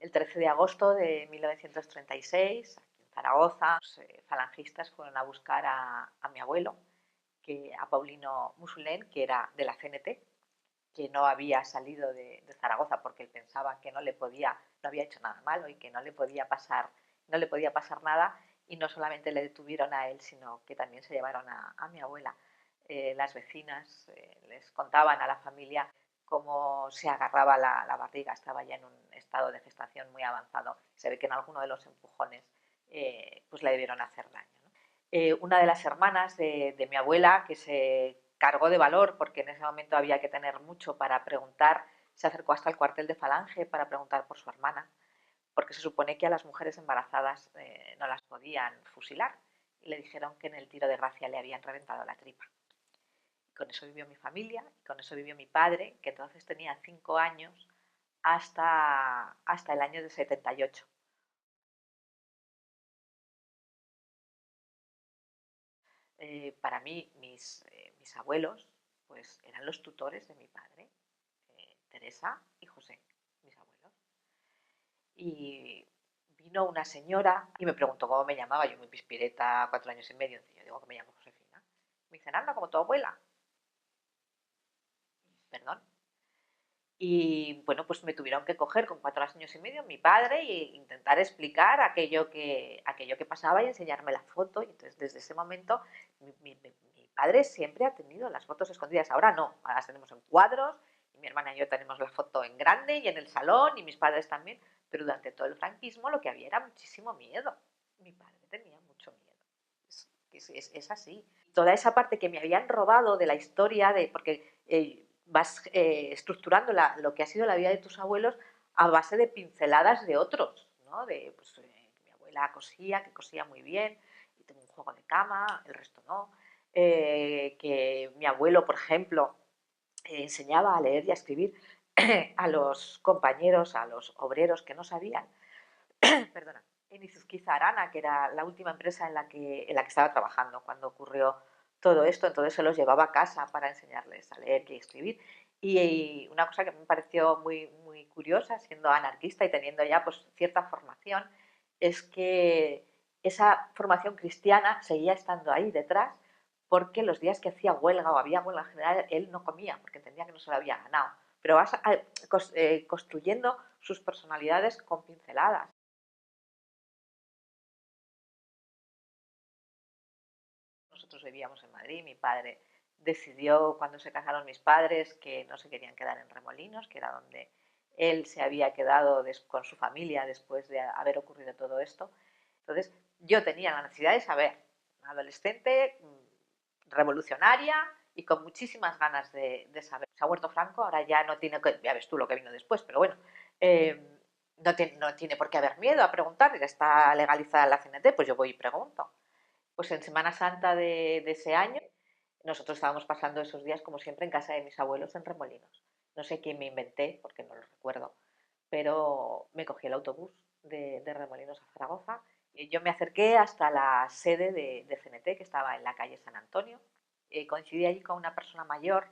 El 13 de agosto de 1936, aquí en Zaragoza, falangistas fueron a buscar a mi abuelo, a Paulino Musulén, que era de la CNT, que no había salido de Zaragoza porque él pensaba que no había hecho nada malo y que no le podía pasar nada, y no solamente le detuvieron a él, sino que también se llevaron a mi abuela. Las vecinas les contaban a la familia cómo se agarraba la barriga, estaba ya en un estado de gestación muy avanzado. Se ve que en alguno de los empujones pues le debieron hacer daño, ¿no? Una de las hermanas de mi abuela, que se cargó de valor, porque en ese momento había que tener mucho para preguntar, se acercó hasta el cuartel de Falange para preguntar por su hermana, porque se supone que a las mujeres embarazadas no las podían fusilar, y le dijeron que en el tiro de gracia le habían reventado la tripa. Con eso vivió mi familia, con eso vivió mi padre, que entonces tenía 5 años, hasta el año de 78. Para mí, mis abuelos pues eran los tutores de mi padre, Teresa y José, mis abuelos. Y vino una señora y me preguntó cómo me llamaba, yo muy pispireta, 4 años y medio, yo digo que me llamo Josefina. Me dice, anda, como tu abuela. Perdón. Y bueno, pues me tuvieron que coger con 4 años y medio mi padre e intentar explicar aquello que pasaba y enseñarme la foto. Y entonces, desde ese momento, mi padre siempre ha tenido las fotos escondidas. Ahora no, ahora las tenemos en cuadros, y mi hermana y yo tenemos la foto en grande y en el salón, y mis padres también. Pero durante todo el franquismo lo que había era muchísimo miedo. Mi padre tenía mucho miedo. Es así. Toda esa parte que me habían robado de la historia, porque vas estructurando lo que ha sido la vida de tus abuelos a base de pinceladas de otros, ¿no? Pues, mi abuela cosía, que cosía muy bien, y tengo un juego de cama, el resto no. Que mi abuelo, por ejemplo, enseñaba a leer y a escribir a los compañeros, a los obreros que no sabían, perdona, en Izuzquiza Arana, que era la última empresa en la que estaba trabajando cuando ocurrió todo esto. Entonces se los llevaba a casa para enseñarles a leer y escribir. Y una cosa que me pareció muy, muy curiosa, siendo anarquista y teniendo ya pues cierta formación, es que esa formación cristiana seguía estando ahí detrás, porque los días que hacía huelga o había huelga en general, él no comía porque entendía que no se lo había ganado. Pero vas construyendo sus personalidades con pinceladas. Nosotros vivíamos en Madrid, mi padre decidió cuando se casaron mis padres que no se querían quedar en Remolinos, que era donde él se había quedado con su familia después de haber ocurrido todo esto. Entonces yo tenía la necesidad de saber, una adolescente revolucionaria y con muchísimas ganas de saber. Se ha muerto Franco, ahora ya no tiene, ya ves tú lo que vino después, pero bueno, no tiene por qué haber miedo a preguntar, ya está legalizada la CNT, pues yo voy y pregunto. Pues en Semana Santa de ese año, nosotros estábamos pasando esos días, como siempre, en casa de mis abuelos en Remolinos. No sé quién me inventé, porque no lo recuerdo, pero me cogí el autobús de Remolinos a Zaragoza. Y yo me acerqué hasta la sede de CNT, que estaba en la calle San Antonio. Coincidí allí con una persona mayor,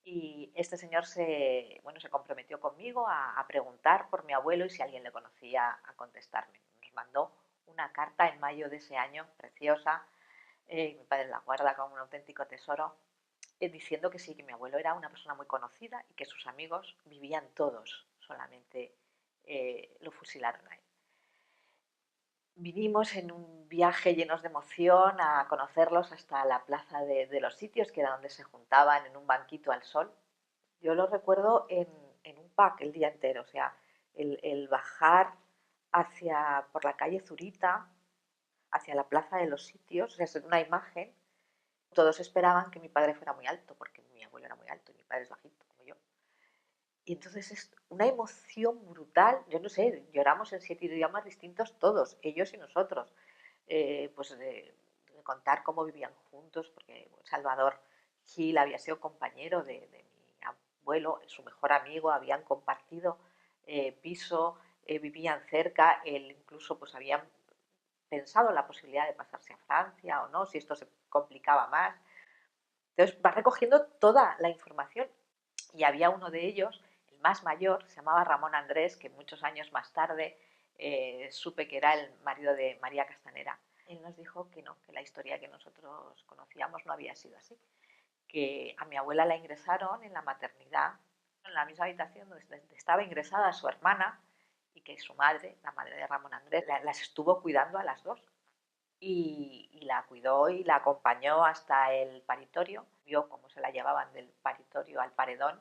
y este señor se comprometió conmigo a preguntar por mi abuelo y si alguien le conocía, a contestarme. Nos mandó una carta en mayo de ese año, preciosa. Mi padre la guarda como un auténtico tesoro, diciendo que sí, que mi abuelo era una persona muy conocida y que sus amigos vivían todos, solamente lo fusilaron a él. Vinimos en un viaje llenos de emoción a conocerlos hasta la plaza de los sitios, que era donde se juntaban en un banquito al sol. Yo lo recuerdo en un pack el día entero, o sea, el bajar por la calle Zurita, hacia la plaza de los sitios, o sea, es una imagen. Todos esperaban que mi padre fuera muy alto, porque mi abuelo era muy alto y mi padre es bajito, como yo. Y entonces es una emoción brutal. Yo no sé, lloramos en 7 idiomas distintos todos, ellos y nosotros. Pues de contar cómo vivían juntos, porque Salvador Gil había sido compañero de mi abuelo, su mejor amigo, habían compartido piso, vivían cerca, él incluso pues habían pensado la posibilidad de pasarse a Francia o no, si esto se complicaba más. Entonces vas recogiendo toda la información, y había uno de ellos, el más mayor, se llamaba Ramón Andrés, que muchos años más tarde supe que era el marido de María Castanera. Él nos dijo que no, que la historia que nosotros conocíamos no había sido así, que a mi abuela la ingresaron en la maternidad, en la misma habitación donde estaba ingresada su hermana, y que su madre, la madre de Ramón Andrés, las estuvo cuidando a las dos. Y la cuidó y la acompañó hasta el paritorio, vio cómo se la llevaban del paritorio al paredón,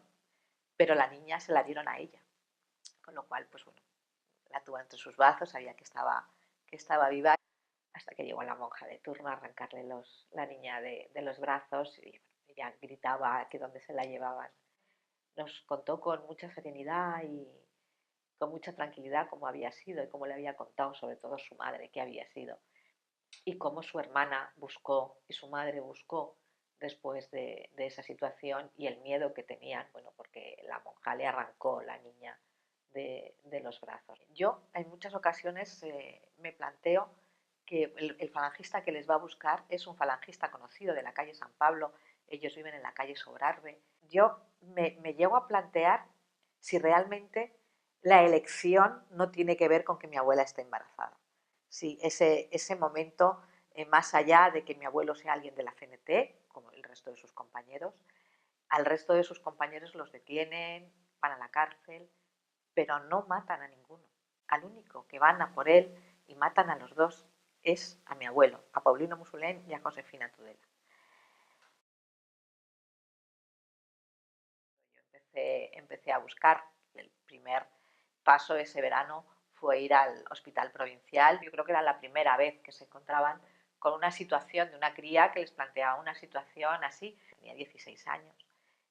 pero la niña se la dieron a ella, con lo cual, pues bueno, la tuvo entre sus brazos, sabía que estaba viva, hasta que llegó la monja de turno a arrancarle la niña de los brazos y bueno, ella gritaba que dónde se la llevaban. Nos contó con mucha serenidad y con mucha tranquilidad cómo había sido y cómo le había contado, sobre todo su madre, que había sido. Y cómo su hermana buscó y su madre buscó después de esa situación y el miedo que tenían, bueno, porque la monja le arrancó la niña de los brazos. Yo en muchas ocasiones me planteo que el falangista que les va a buscar es un falangista conocido de la calle San Pablo, ellos viven en la calle Sobrarbe. Yo me llego a plantear si realmente la elección no tiene que ver con que mi abuela esté embarazada. Sí, ese momento, más allá de que mi abuelo sea alguien de la CNT, como el resto de sus compañeros, al resto de sus compañeros los detienen, van a la cárcel, pero no matan a ninguno. Al único que van a por él y matan a los dos es a mi abuelo, a Paulino Musulén y a Josefina Tudela. Yo empecé a buscar, el primer paso ese verano fue ir al hospital provincial. Yo creo que era la primera vez que se encontraban con una situación de una cría que les planteaba una situación así. Tenía 16 años.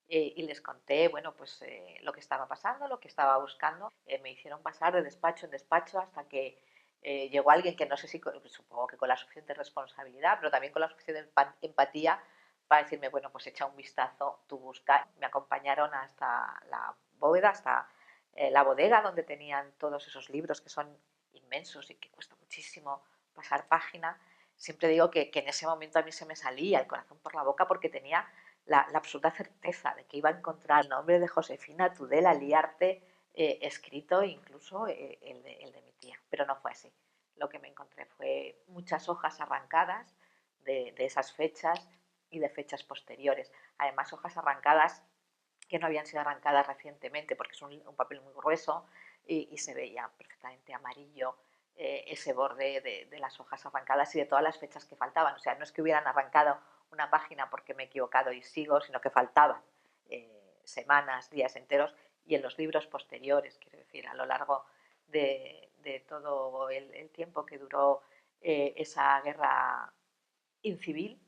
Y les conté, bueno, pues lo que estaba pasando, lo que estaba buscando. Me hicieron pasar de despacho en despacho hasta que llegó alguien que no sé si, supongo que con la suficiente responsabilidad, pero también con la suficiente empatía para decirme, bueno, pues echa un vistazo, tú busca. Me acompañaron hasta la bóveda, hasta la bodega donde tenían todos esos libros que son inmensos y que cuesta muchísimo pasar página. Siempre digo que en ese momento a mí se me salía el corazón por la boca porque tenía la absoluta certeza de que iba a encontrar el nombre de Josefina Tudela Liarte escrito, incluso el de mi tía, pero no fue así. Lo que me encontré fue muchas hojas arrancadas de esas fechas y de fechas posteriores. Además, hojas arrancadas que no habían sido arrancadas recientemente porque es un papel muy grueso y se veía perfectamente amarillo ese borde de las hojas arrancadas y de todas las fechas que faltaban. O sea, no es que hubieran arrancado una página porque me he equivocado y sigo, sino que faltaban semanas, días enteros, y en los libros posteriores, quiero decir, a lo largo de todo el tiempo que duró esa guerra incivil,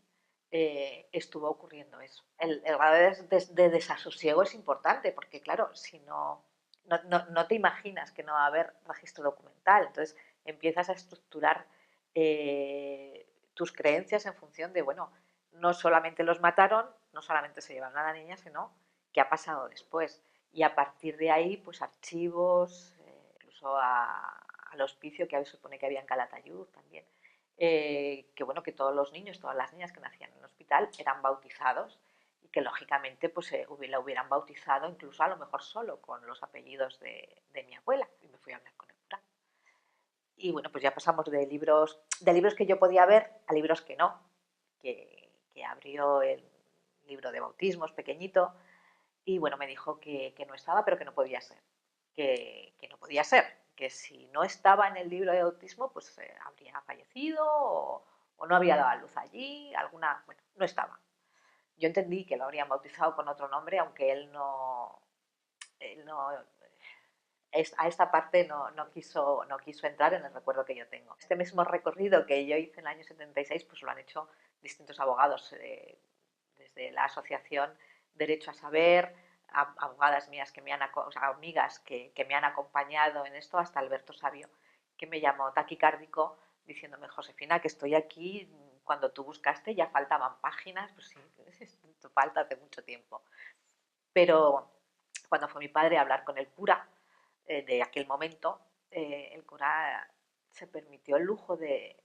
estuvo ocurriendo eso. El grado de desasosiego es importante porque, claro, si no te imaginas que no va a haber registro documental, entonces empiezas a estructurar tus creencias en función de, bueno, no solamente los mataron, no solamente se llevaron a la niña, sino qué ha pasado después. Y a partir de ahí, pues archivos, incluso al hospicio que se supone que había en Calatayud también, que bueno, que todos los niños, todas las niñas que nacían en el hospital eran bautizados y que lógicamente pues la hubieran bautizado incluso a lo mejor solo con los apellidos de mi abuela. Y me fui a hablar con el cura. Y bueno, pues ya pasamos de libros que yo podía ver a libros que no, que abrió el libro de bautismos pequeñito y bueno, me dijo que no estaba, pero que no podía ser, que no podía ser, que si no estaba en el libro de autismo, pues habría fallecido o no había dado a luz allí, bueno, no estaba. Yo entendí que lo habrían bautizado con otro nombre, aunque él no a esta parte no quiso entrar en el recuerdo que yo tengo. Este mismo recorrido que yo hice en el año 76, pues lo han hecho distintos abogados, desde la asociación Derecho a Saber, abogadas mías o sea, amigas que me han acompañado en esto, hasta Alberto Sabio, que me llamó taquicárdico diciéndome, Josefina, que estoy aquí, cuando tú buscaste ya faltaban páginas, pues sí, esto falta hace mucho tiempo. Pero cuando fue mi padre a hablar con el cura de aquel momento, el cura se permitió el lujo de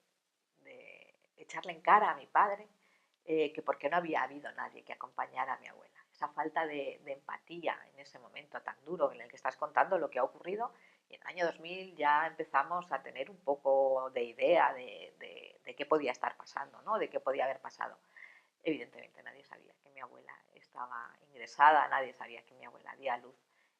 echarle en cara a mi padre que por qué no había habido nadie que acompañara a mi abuela. esa falta de empatía en ese momento tan duro en el que estás contando lo que ha ocurrido. Y en el año 2000 ya empezamos a tener un poco de idea de qué podía estar pasando, ¿no? De qué podía haber pasado. Evidentemente nadie sabía que mi abuela estaba ingresada, nadie sabía que mi abuela dio a luz.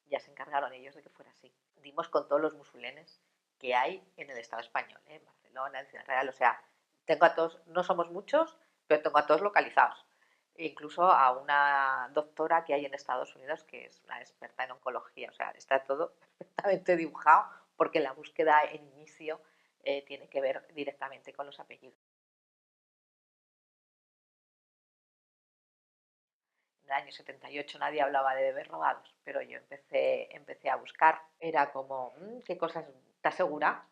Ya se encargaron ellos de que fuera así. Dimos con todos los musulenes que hay en el Estado español, en Barcelona, en Ciudad Real, o sea, tengo a todos, no somos muchos, pero tengo a todos localizados. E incluso a una doctora que hay en Estados Unidos que es una experta en oncología, o sea, está todo perfectamente dibujado porque la búsqueda en inicio tiene que ver directamente con los apellidos. En el año 78 nadie hablaba de bebés robados, pero yo empecé a buscar. Era como, ¿qué cosas? ¿Estás segura?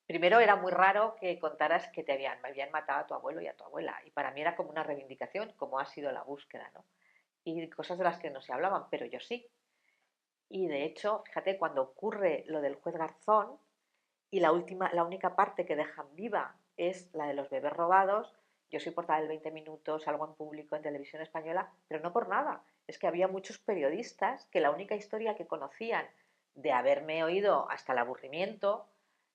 Primero era muy raro que contaras que me habían matado a tu abuelo y a tu abuela. Y para mí era como una reivindicación, como ha sido la búsqueda, ¿no? Y cosas de las que no se hablaban, pero yo sí. Y de hecho, fíjate, cuando ocurre lo del juez Garzón y la única parte que dejan viva es la de los bebés robados, yo soy portada del 20 minutos, salgo en público en televisión española, pero no por nada. Es que había muchos periodistas que la única historia que conocían de haberme oído hasta el aburrimiento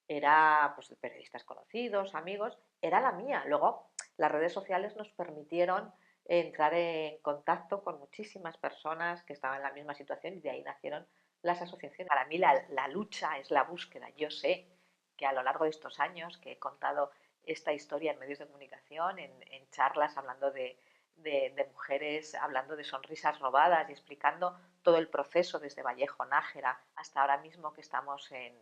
era pues periodistas conocidos, amigos, era la mía. Luego las redes sociales nos permitieron entrar en contacto con muchísimas personas que estaban en la misma situación y de ahí nacieron las asociaciones. Para mí la lucha es la búsqueda. Yo sé que a lo largo de estos años que he contado esta historia en medios de comunicación, en charlas hablando de mujeres, hablando de sonrisas robadas y explicando todo el proceso desde Vallejo Nájera hasta ahora mismo que estamos en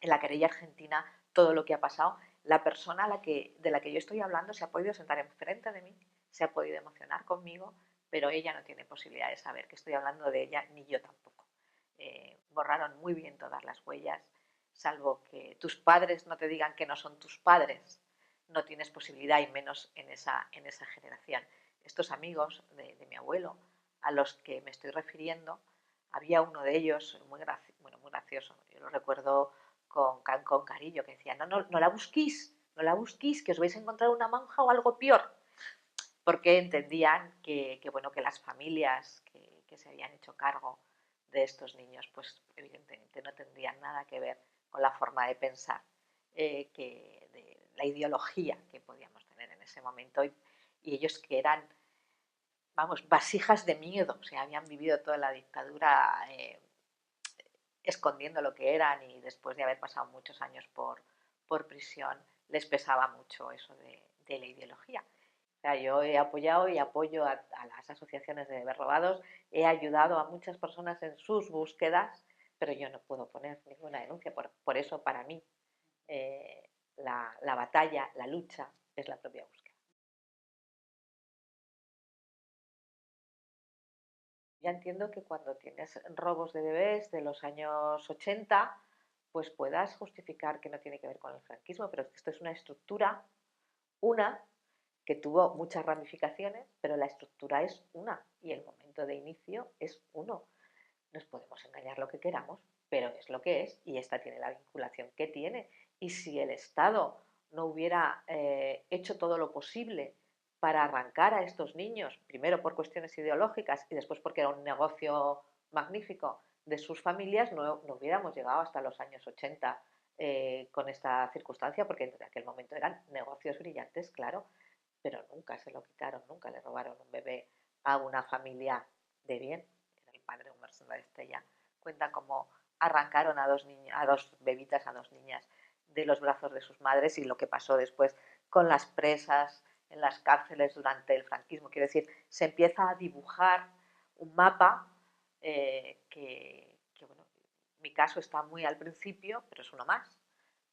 la querella argentina, todo lo que ha pasado, la persona de la que yo estoy hablando se ha podido sentar enfrente de mí, se ha podido emocionar conmigo, pero ella no tiene posibilidad de saber que estoy hablando de ella, ni yo tampoco. Borraron muy bien todas las huellas, salvo que tus padres no te digan que no son tus padres, no tienes posibilidad y menos en esa generación. Estos amigos de mi abuelo a los que me estoy refiriendo, había uno de ellos bueno, muy gracioso, yo lo recuerdo con cariño, que decía, no la busquís, no la busquís, que os vais a encontrar una monja o algo peor, porque entendían bueno, que las familias que se habían hecho cargo de estos niños, pues evidentemente no tendrían nada que ver con la forma de pensar, de la ideología que podíamos tener en ese momento y ellos que eran, vamos, vasijas de miedo, o sea, habían vivido toda la dictadura escondiendo lo que eran y después de haber pasado muchos años por prisión, les pesaba mucho eso de la ideología. O sea, yo he apoyado y apoyo a las asociaciones de bebés robados, he ayudado a muchas personas en sus búsquedas, pero yo no puedo poner ninguna denuncia. Por eso, para mí, la batalla, la lucha, es la propia búsqueda. Ya entiendo que cuando tienes robos de bebés de los años 80, pues puedas justificar que no tiene que ver con el franquismo, pero esto es una estructura, una, que tuvo muchas ramificaciones, pero la estructura es una y el momento de inicio es uno. Nos podemos engañar lo que queramos, pero es lo que es y esta tiene la vinculación que tiene. Y si el Estado no hubiera hecho todo lo posible para arrancar a estos niños, primero por cuestiones ideológicas y después porque era un negocio magnífico de sus familias, no hubiéramos llegado hasta los años 80 con esta circunstancia, porque en aquel momento eran negocios brillantes, claro, pero nunca se lo quitaron, nunca le robaron un bebé a una familia de bien. Era el padre Humberto de Estella. Cuenta cómo arrancaron a dos bebitas, a dos niñas, de los brazos de sus madres y lo que pasó después con las presas en las cárceles durante el franquismo. Quiero decir, se empieza a dibujar un mapa bueno, mi caso está muy al principio, pero es uno más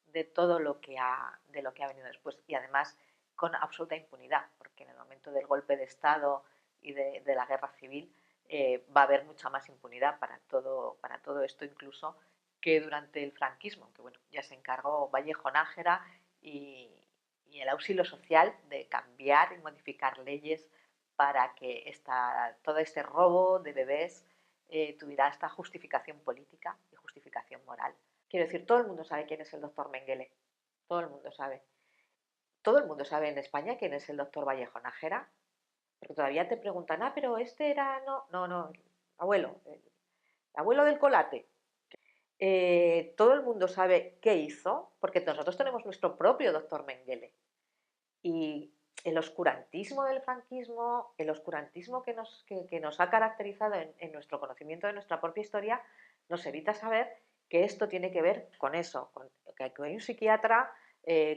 de todo de lo que ha venido después. Y además con absoluta impunidad, porque en el momento del golpe de Estado y de la guerra civil va a haber mucha más impunidad para todo esto, incluso que durante el franquismo, que bueno, ya se encargó Vallejo Nájera y el auxilio social de cambiar y modificar leyes para que todo este robo de bebés tuviera esta justificación política y justificación moral. Quiero decir, todo el mundo sabe quién es el doctor Mengele. Todo el mundo sabe. Todo el mundo sabe en España quién es el doctor Vallejo Nájera. Porque todavía te preguntan, ah, pero este era, no, no, no, abuelo, el abuelo del colate. Todo el mundo sabe qué hizo, porque nosotros tenemos nuestro propio doctor Mengele. Y el oscurantismo del franquismo, el oscurantismo que nos ha caracterizado en nuestro conocimiento de nuestra propia historia, nos evita saber que esto tiene que ver con eso, con que hay un psiquiatra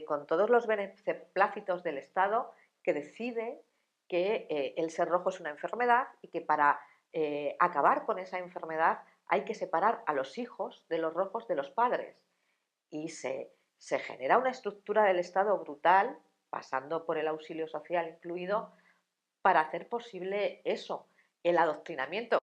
con todos los beneplácitos del Estado que decide que el ser rojo es una enfermedad y que para acabar con esa enfermedad hay que separar a los hijos de los rojos de los padres. Y se genera una estructura del Estado brutal, pasando por el auxilio social incluido, para hacer posible eso, el adoctrinamiento.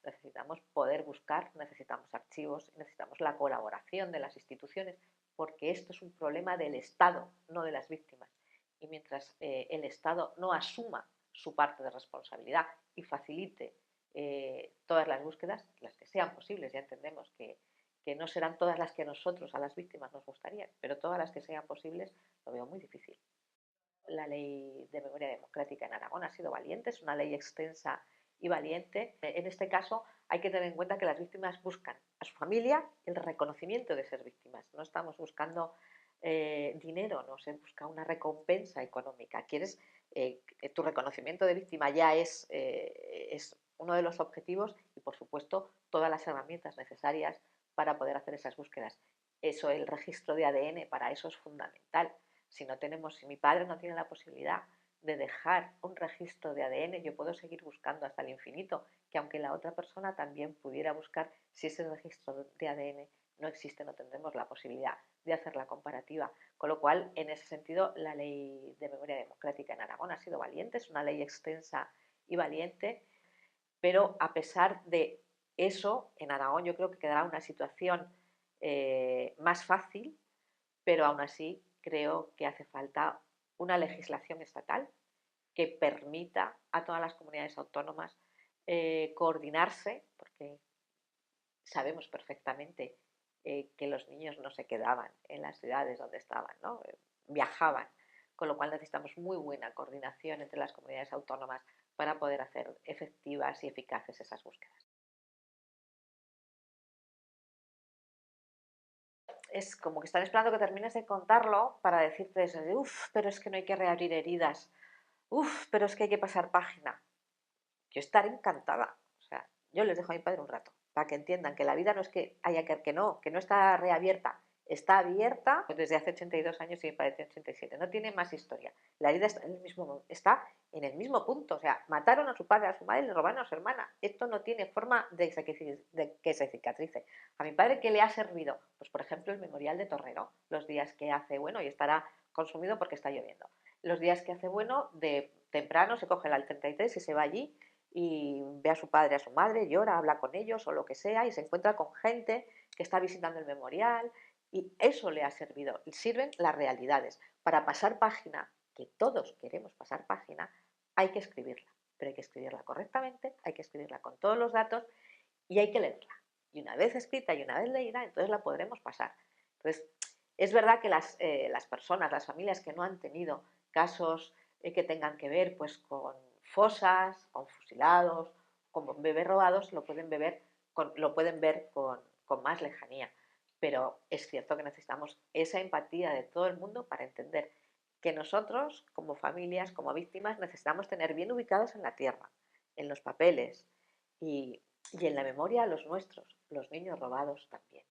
Necesitamos poder buscar, necesitamos archivos, necesitamos la colaboración de las instituciones, porque esto es un problema del Estado, no de las víctimas. Y mientras el Estado no asuma su parte de responsabilidad y facilite todas las búsquedas, las que sean posibles, ya entendemos que no serán todas las que nosotros a las víctimas nos gustaría, pero todas las que sean posibles lo veo muy difícil. La ley de memoria democrática en Aragón ha sido valiente, es una ley extensa y valiente. En este caso hay que tener en cuenta que las víctimas buscan a su familia el reconocimiento de ser víctimas. No estamos buscando dinero, no se busca una recompensa económica. Quieres tu reconocimiento de víctima ya es uno de los objetivos y, por supuesto, todas las herramientas necesarias para poder hacer esas búsquedas. Eso, el registro de ADN, para eso es fundamental. Si mi padre no tiene la posibilidad de dejar un registro de ADN, yo puedo seguir buscando hasta el infinito, que aunque la otra persona también pudiera buscar, si ese registro de ADN no existe, no tendremos la posibilidad de hacer la comparativa. Con lo cual, en ese sentido, la ley de memoria democrática en Aragón ha sido valiente, es una ley extensa y valiente, pero a pesar de eso, en Aragón yo creo que quedará una situación más fácil, pero aún así creo que hace falta una legislación estatal que permita a todas las comunidades autónomas coordinarse, porque sabemos perfectamente que los niños no se quedaban en las ciudades donde estaban, ¿no? Viajaban, con lo cual necesitamos muy buena coordinación entre las comunidades autónomas para poder hacer efectivas y eficaces esas búsquedas. Es como que están esperando que termines de contarlo para decirte eso de, uff, pero es que no hay que reabrir heridas, uff, pero es que hay que pasar página. Yo estaré encantada. O sea, yo les dejo a mi padre un rato para que entiendan que la vida no es que haya que no está reabierta, está abierta desde hace 82 años y mi padre tiene 87. No tiene más historia. La herida está en el mismo punto. O sea, mataron a su padre, a su madre y le robaron a su hermana. Esto no tiene forma de que se cicatrice. A mi padre, ¿qué le ha servido? Pues, por ejemplo, el memorial de Torrero. Los días que hace bueno y estará consumido porque está lloviendo. Los días que hace bueno, de temprano se coge el 33 y se va allí y ve a su padre, a su madre, llora, habla con ellos o lo que sea y se encuentra con gente que está visitando el memorial y eso le ha servido. Sirven las realidades. Para pasar página, que todos queremos pasar página, hay que escribirla, pero hay que escribirla correctamente, hay que escribirla con todos los datos y hay que leerla. Y una vez escrita y una vez leída, entonces la podremos pasar. Entonces, es verdad que las personas, las familias que no han tenido casos que tengan que ver pues con fosas, con fusilados, con bebés robados, lo pueden ver con más lejanía. Pero es cierto que necesitamos esa empatía de todo el mundo para entender que nosotros, como familias, como víctimas, necesitamos tener bien ubicados en la tierra, en los papeles y en la memoria a los nuestros, los niños robados también.